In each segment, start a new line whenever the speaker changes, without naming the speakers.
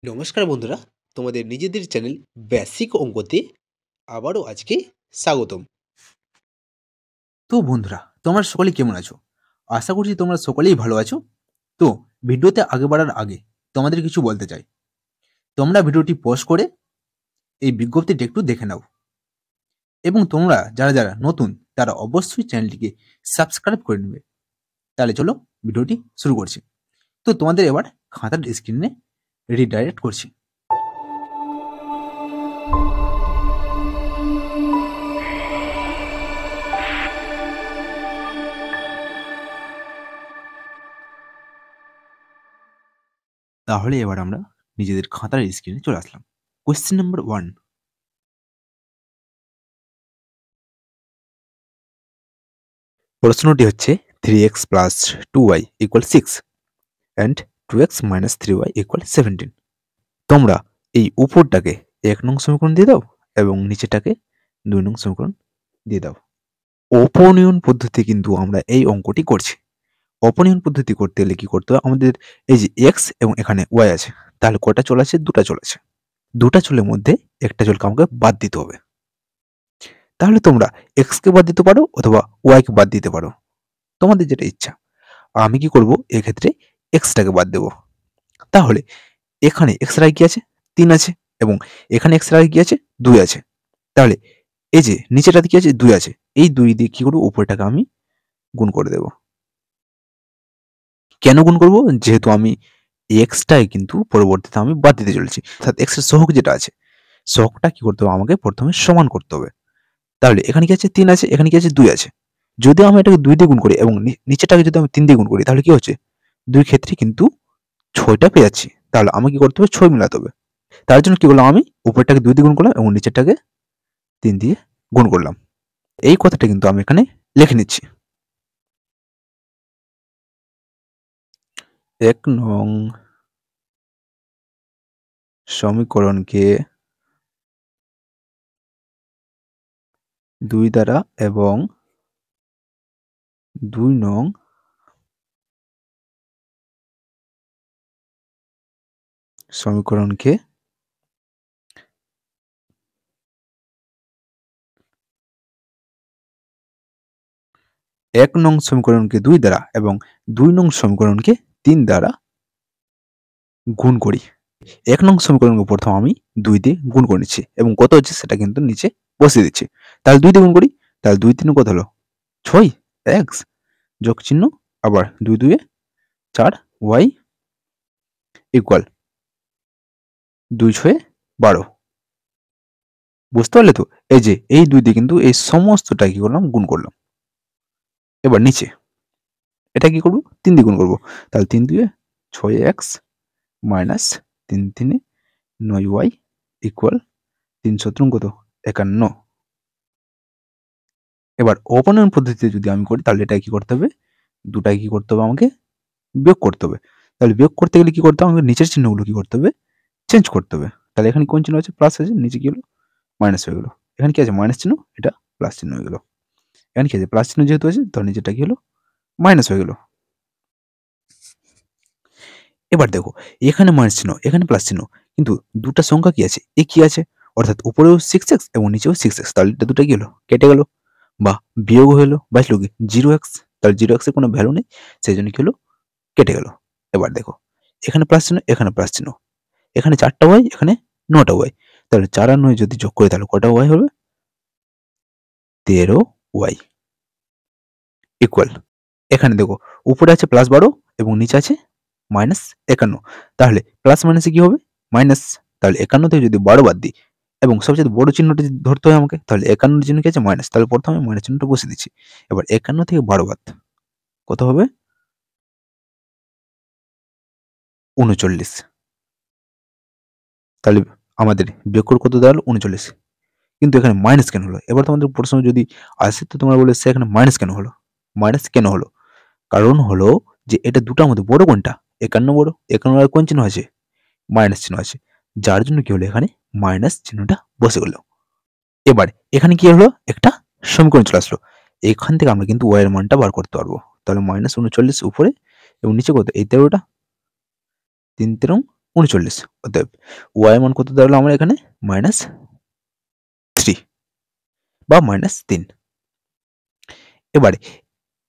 নমস্কার বন্ধুরা, তোমাদের নিজেদের চ্যানেল বেসিক অঙ্কতে আবারও আজকে স্বাগতম।
তো বন্ধুরা, তোমরা সকলে কেমন আছো? আশা করছি তোমরা সকলেই ভালো আছো। তো ভিডিওতে আগে বাড়ার আগে তোমাদের কিছু বলতে চাই। তোমরা ভিডিওটি পজ করে এই বিজ্ঞপ্তিটি একটু দেখে নাও, এবং তোমরা যারা যারা নতুন তারা অবশ্যই চ্যানেলটিকে সাবস্ক্রাইব করে নেবে। তাহলে চলো ভিডিওটি শুরু করছি। তো তোমাদের এবার খাতার স্ক্রিনে রিডাইরেক্ট করছি। তাহলে এবার আমরা নিজেদের খাতার স্ক্রিনে চলে আসলাম। Question number 1। প্রশ্নটি হচ্ছে 3x plus 2y equal 6 and 2x minus 3y equal 17। তোমরা এই উপরটাকে 1 নং সমীকরণ দিয়ে দাও এবং নিচেটাকে 2 নং সমীকরণ দিয়ে দাও। অপনয়ন পদ্ধতি কিন্তু আমরা এই অঙ্কটি করছি। অপনয়ন পদ্ধতি করতে গেলে কি করতে হবে, আমাদের এই যে x এবং এখানে y আছে, তাহলে কয়টা চল আছে? দুটা চল আছে। দুটা চলের মধ্যে একটা চলকে আমাকে বাদ দিতে হবে। তাহলে তোমরা x কে বাদ দিতে পারো অথবা y কে বাদ দিতে পারো, তোমাদের যেটা ইচ্ছা। আমি কি করব, এক্ষেত্রে x টাকে বাদ দেব। তাহলে এখানে x এর আগে কি আছে? 3 আছে, এবং এখানে x এর আগে কি আছে? 2 আছে। তাহলে এই যে নিচেটাতে কি আছে? 2 আছে। এই 2 দিয়ে কি করব, উপরটাকে আমি গুণ করে দেব। কেন গুণ করব? যেহেতু আমি x টাই কিন্তু পরবর্তীতে আমি বাদ দিতে চলেছি, অর্থাৎ x এর সহগ যেটা আছে, সহগটা কি করতে হবে, আমাকে প্রথমে সমান করতে হবে। তাহলে এখানে কি আছে? 3 আছে, এখানে কি আছে? 2 আছে। যদি আমি এটাকে 2 দিয়ে গুণ করি এবং নিচেটাকে যদি আমি 3 দিয়ে গুণ করি, তাহলে কি হচ্ছে? দুই ক্ষেত্রে কিন্তু 6টা পেয়ে যাচ্ছি। তাহলে আমাকে কি করতে হবে? 6 মিলাতে হবে। তার জন্য কি করলাম, আমি উপরটাকে 2 দিয়ে গুণ করলাম এবং নিচেরটাকে 3 দিয়ে গুণ করলাম। এই কথাটা কিন্তু আমি এখানে লিখে নিচ্ছি। 1 নং সমীকরণকে 2 দ্বারা এবং 2 নং সমীকরণকে 1 নং সমীকরণকে 2 দ্বারা এবং 2 নং সমীকরণকে 3 দ্বারা গুণ করি। 1 নং সমীকরণকে প্রথম আমি 2 দিয়ে গুণ করে নিচ্ছি এবং কত হচ্ছে সেটা কিন্তু নিচে বসিয়ে দিচ্ছি। তাহলে 2 দিয়ে গুণ করি, তাহলে 2 3 কত হলো? 6 x যোগ চিহ্ন, আবার 2 2 4 y ইকুয়াল 2 6 12। বুঝতে পারলে তো? এই যে এই 2 দিয়ে কিন্তু এই সমস্তটা কি করলাম? গুণ করলাম। এবার নিচে এটা কি করব? 3 দিয়ে গুণ করব। তাহলে 3 2 6x মাইনাস 3 3 9y ইকুয়াল 3 17 কত? 51। এবার অপনয়ন পদ্ধতিতে যদি আমি করি, তাহলে এটা কি করতে হবে? দুটাই কি করতে হবে? আমাকে বিয়োগ করতে হবে। তাহলে বিয়োগ করতে গেলে কি করতে হবে? আমাকে নিচের চিহ্নগুলো কি করতে হবে? চেঞ্জ করতে হবে। তাহলে এখানে কোন চিহ্ন আছে? প্লাস আছে, নিচে কি হলো? মাইনাস হয়ে গেল। এখানে কি আছে? মাইনাস চিহ্ন, এটা প্লাস চিহ্ন হয়ে গেল। এখানে কি আছে? প্লাস চিহ্ন যেহেতু আছে, তাহলে নিচেটা কি হলো? মাইনাস হয়ে গেল। এবার দেখো, এখানে মাইনাস চিহ্ন, এখানে প্লাস চিহ্ন, কিন্তু দুটা সংখ্যা কি আছে? একই আছে, অর্থাৎ উপরেও 6x এবং নিচেও 6x। তাহলে এটা দুটো কি হলো? কেটে গেল বা বিয়োগ হলো, বাঁচলো কি? 0x। তাহলে 0x এর কোনো ভ্যালু নেই, সেই জন্য কি হলো? কেটে গেল। এবার দেখো, এখানে প্লাস চিহ্ন, এখানে প্লাস চিহ্ন, এখানে 4টা y, এখানে 9টা y। তাহলে 4 আর 9 যদি যোগ করি, তাহলে কটা y হবে? 13y ইকুয়াল, এখানে দেখো উপরে আছে +12 এবং নিচে আছে -51। তাহলে প্লাস মাইনাসে কি হবে? মাইনাস। তাহলে 51 থেকে যদি 12 বাদ দিই এবং সবচেয়ে বড় চিহ্নটা যদি ধরতে হয় আমাকে, তাহলে 51 এর চিহ্ন কি আছে? মাইনাস। তাহলে প্রথমে মাইনাস চিহ্নটা বসিয়ে দিচ্ছি। এবার 51 থেকে 12 বাদ কত হবে? 39। তাহলে আমাদের বিয়োগ করে কত দাঁড়ালো? 39। কিন্তু এখানে মাইনাস কেন হলো? এবার তোমাদের প্রশ্ন যদি আসে, তো তোমরা বলে, এখানে মাইনাস কেন হলো? মাইনাস কেন হলো? কারণ হলো যে এটা দুটার মধ্যে বড় কোনটা? 51 বড়। 51 এর কোন চিহ্ন আছে? মাইনাস চিহ্ন আছে, যার জন্য কি হলো? এখানে মাইনাস চিহ্নটা বসে গেল। এবার এখানে কি হলো? একটা সমীকরণ চলে আসলো। এখান থেকে আমরা কিন্তু y এর মানটা বার করতে পারবো। তাহলে -39 উপরে এবং নিচে কত? এই 13টা, 3 13 39। অতএব ওয়াই মান কত দাঁড়ালো আমার এখানে -3 বা -3। এবারে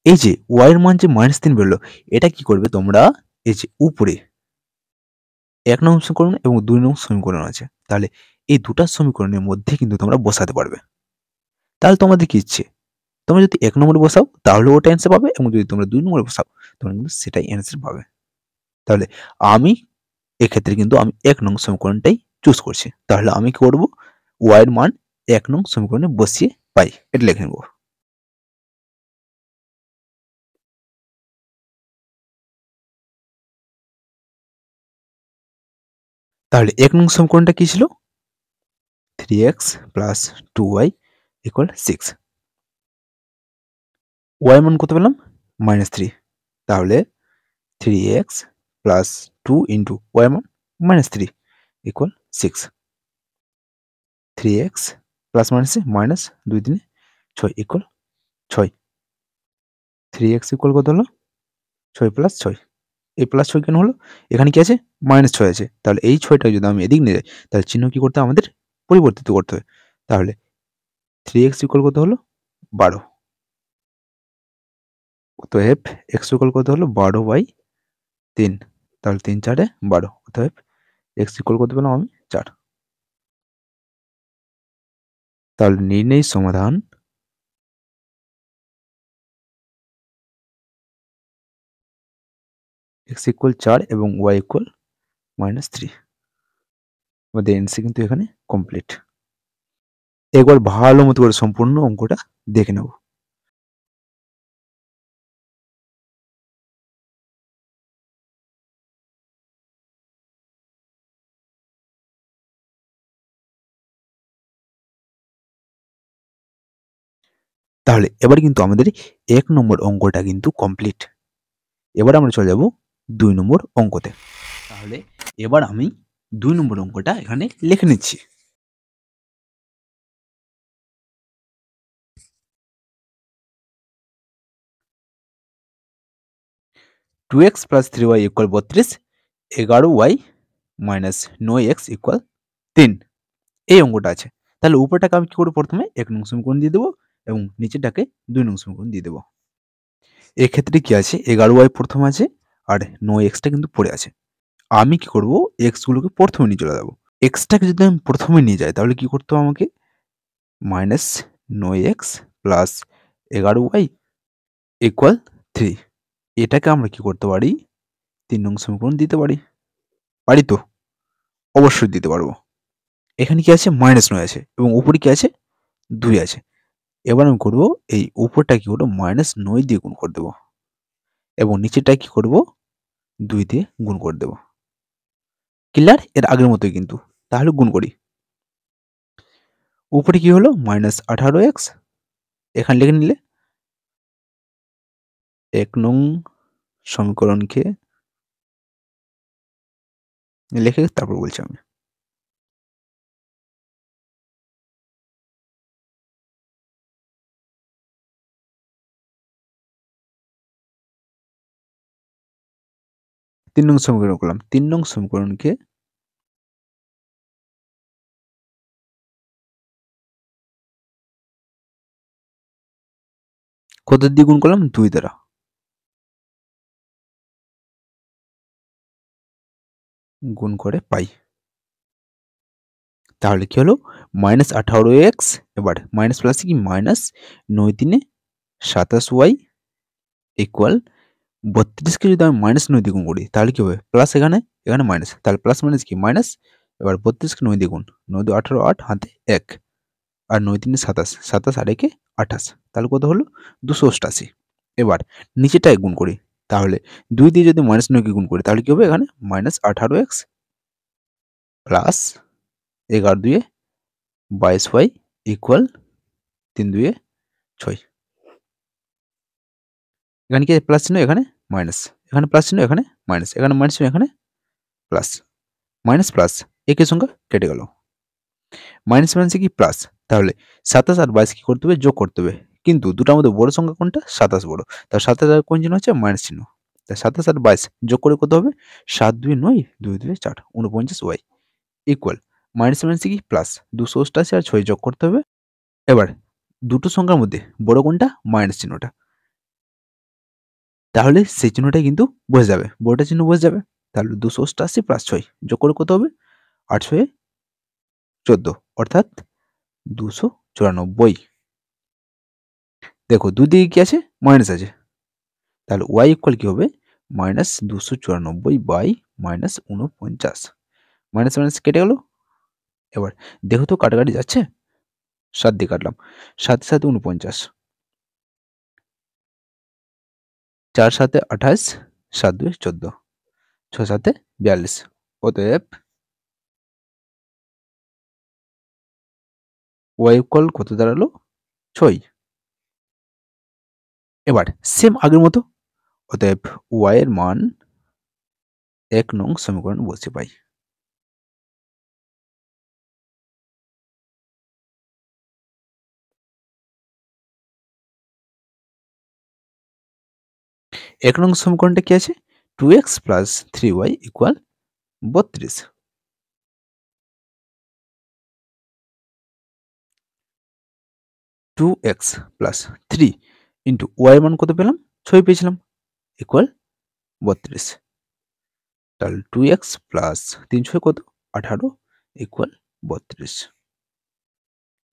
এই যে ওয়াই এর মান যে -3 বেরোলো, এটা কি করবে তোমরা, এই যে উপরে 1 নং সমীকরণ এবং 2 নং সমীকরণ আছে, তাহলে এই দুটা সমীকরণের মধ্যে কিন্তু তোমরা বসাতে পারবে। তাহলে তোমাদের কি ইচ্ছে, তোমরা যদি 1 নম্বরে বসাও তাহলে ওটা অ্যান্সার পাবে, এবং যদি তোমরা 2 নম্বরে বসাও তোমরা কিন্তু সেটাই অ্যান্সার পাবে। তাহলে আমি এক্ষেত্রে কিন্তু আমি 1 নং সমীকরণটাই চুজ করছি। তাহলে আমি কি করব, ওয়াই এর মান 1 নং সমীকরণে বসিয়ে পাই, এটা লিখে নেব। তাহলে 1 নং সমীকরণটা কি ছিল, 3x plus 2y equal 6। Y মান কত পেলাম, -3। তাহলে 3x প্লাস 2 ইন্টু ওয়াই মান -3 equal 6। 3x plus minus 2 3 6 equal 6। 3x equal কত হলো, 6 প্লাস 6। এই প্লাস 6 কেন হলো, এখানে কি আছে, -6 আছে। তাহলে এই 6টা যদি আমি এদিক নিয়ে যাই তাহলে চিহ্ন কি করতে হবে, আমাদের পরিবর্তিত করতে হবে। তাহলে 3x ইকুয়াল কত হলো, 12। অতএব x ইকুয়াল কত হলো, 12/3। তাহলে 3 4 12। অতএব x ইকুয়াল কত পেলাম আমি, 4। তাহলে নির্ণয় সমাধান x ইকুয়াল 4 এবং y ইকুয়াল -3। আমাদের এনসার কিন্তু এখানে কমপ্লিট। একবার ভালো মতো করে সম্পূর্ণ অঙ্কটা দেখে নেব। তাহলে এবার কিন্তু আমাদের 1 নম্বর অঙ্কটা কিন্তু কমপ্লিট। এবার আমরা চলে যাব 2 নম্বর অঙ্কতে। তাহলে এবার আমি 2 নম্বর অঙ্কটা এখানে লিখে নিচ্ছি। Two x plus 3y equal 32, 11y minus 9x equal 3। এই অঙ্কটা আছে। তাহলে উপরটাকে আমি কি করবো, প্রথমে 1 নং সমীকরণ দিয়ে দেবো এবং নিচেরটাকে 2 নং সমীকরণ দিয়ে দেবো। এক্ষেত্রে কি আছে, 11y প্রথম আছে আর 9xটা কিন্তু পড়ে আছে। আমি কি করব, x গুলোকে প্রথমে নিয়ে চলে যাবো। এক্সটাকে যদি আমি প্রথমে নিয়ে যাই তাহলে কি করতে হবে আমাকে, -9x প্লাস 11y ইকুয়াল 3। এটাকে আমরা কি করতে পারি, 3 নং সমীকরণ দিতে পারি। পারি তো? অবশ্যই দিতে পারবো। এখানে কি আছে, -9 আছে এবং উপরে কি আছে, 2 আছে। এবার আমি করবো, এই উপরটা কি করবো, -9 দিয়ে গুণ করে দেবো এবং নিচেরটা কি করব, 2 দিয়ে গুণ করে দেবো। ক্লিয়ার? এর আগের মতোই কিন্তু। তাহলে গুণ করি। উপরে কি হলো, -18x, এখানে লিখে নিলে 1 নং সমীকরণকে লিখে তারপর বলছি আমি। তিন নং সমীকরণ করলাম। 3 নং সমীকরণকে কত দিয়ে গুণ করলাম, 2 দ্বারা। গুণ করে পাই। তাহলে কি হলো, -18x, এবার মাইনাস প্লাস কি, -9 3 27y ইকুয়াল 32 কে যদি আমি -9 দিয়ে গুণ করি তাহলে কি হবে, প্লাস এখানে এখানে মাইনাস, তাহলে প্লাস মাইনাস কি মাইনাস। এবার 32 কে 9 দিয়ে গুণ, 9 2 18, 8 হাতে 1 আর 9 3 27, 27 আর 1 28, তাহলে কত হলো, 288। এবার নিচেটায় গুণ করি, তাহলে 2 দিয়ে যদি -9 কে গুণ করি তাহলে কি হবে, এখানে -18x প্লাস 11 2 22y ইকুয়াল 3 2 6। এখানে কি প্লাস চিহ্ন, এখানে মাইনাস, এখানে প্লাস চিহ্ন, এখানে মাইনাস, এখানে মাইনাস চিহ্ন, এখানে প্লাস। মাইনাস প্লাস একই সংখ্যা কেটে গেল। মাইনাস মাইনাসে কি প্লাস, তাহলে 27 আর 22 কি করতে হবে, যোগ করতে হবে। কিন্তু দুটার মধ্যে বড় সংখ্যা কোনটা, 27 বড়। তাহলে 27 আর কোন চিহ্ন হচ্ছে, মাইনাস চিহ্ন। তা 7 7 22 যোগ করে কত হবে 7 2 9 2 2 4 49 ওয়াই ইকুয়াল মাইনাস মাইনাসে কি প্লাস 288 আর 6 যোগ করতে হবে। এবার দুটো সংখ্যার মধ্যে বড় কোনটা মাইনাস চিহ্নটা, তাহলে সেই চিহ্নটাই কিন্তু বোঝা যাবে, বড়টা চিহ্ন বোঝা যাবে। তাহলে 288 প্লাস 6 যোগ করে কত হবে 8 6 14 অর্থাৎ 294। দেখো দুদিকে কি আছে মাইনাস আছে, তাহলে ওয়াই ইকুয়াল কি হবে minus 294 by minus 49, minus minus কেটে গেল। এবার দেখো তো কাটাকাটি যাচ্ছে, 7 দিয়ে কাটলাম, 7 7 49, 4 7 28, 7 2 14, 6 7 42। অতএব ওয়াই ইকুয়াল কত দাঁড়ালো 6। এবার সেম আগের মতো, অতএব ওয়াই এর মান 1 নং সমীকরণ বসে পাই। এক নং সমীকরণটা কি আছে 2x plus 3y equal 32। 2x plus 3 into y মান কত পেলাম 6 পেয়েছিলাম ইকুয়াল 32। তাহলে 2x প্লাস 3 6 কত 18 ইকুয়াল 32,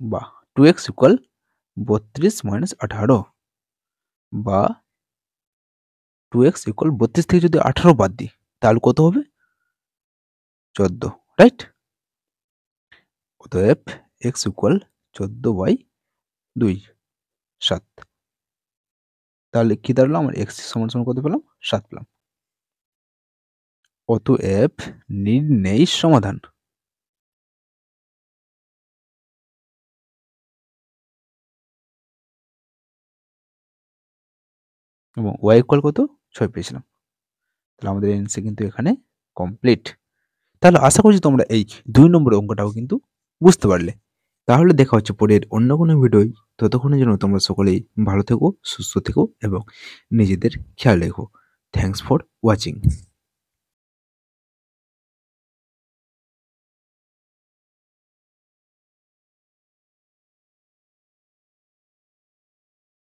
বা 2x ইকুয়াল 32 মাইনাস 18, বা 2x ইকুয়াল 32 থেকে যদি 18 বাদ দিই তাহলে কত হবে 14, রাইট। অতএব x ইকুয়াল 14/2 7। তাহলে কি দাঁড়ালো আমার x সমান সমান কত পেলাম 7 পেলাম। অতএব নির্ণেয় সমাধান। এবং y ইকুয়াল কত 6 পেয়েছিলাম। তাহলে আমাদের এনসি কিন্তু এখানে কমপ্লিট। তাহলে আশা করছি তোমরা এই 2 নম্বর অঙ্কটাও কিন্তু বুঝতে পারলে। তাহলে দেখা হচ্ছে পরের অন্য কোনো ভিডিওয়। ততক্ষণের জন্য তোমরা সকলেই ভালো থেকো, সুস্থ থেকো এবং নিজেদের খেয়াল রেখো। Thanks for watching.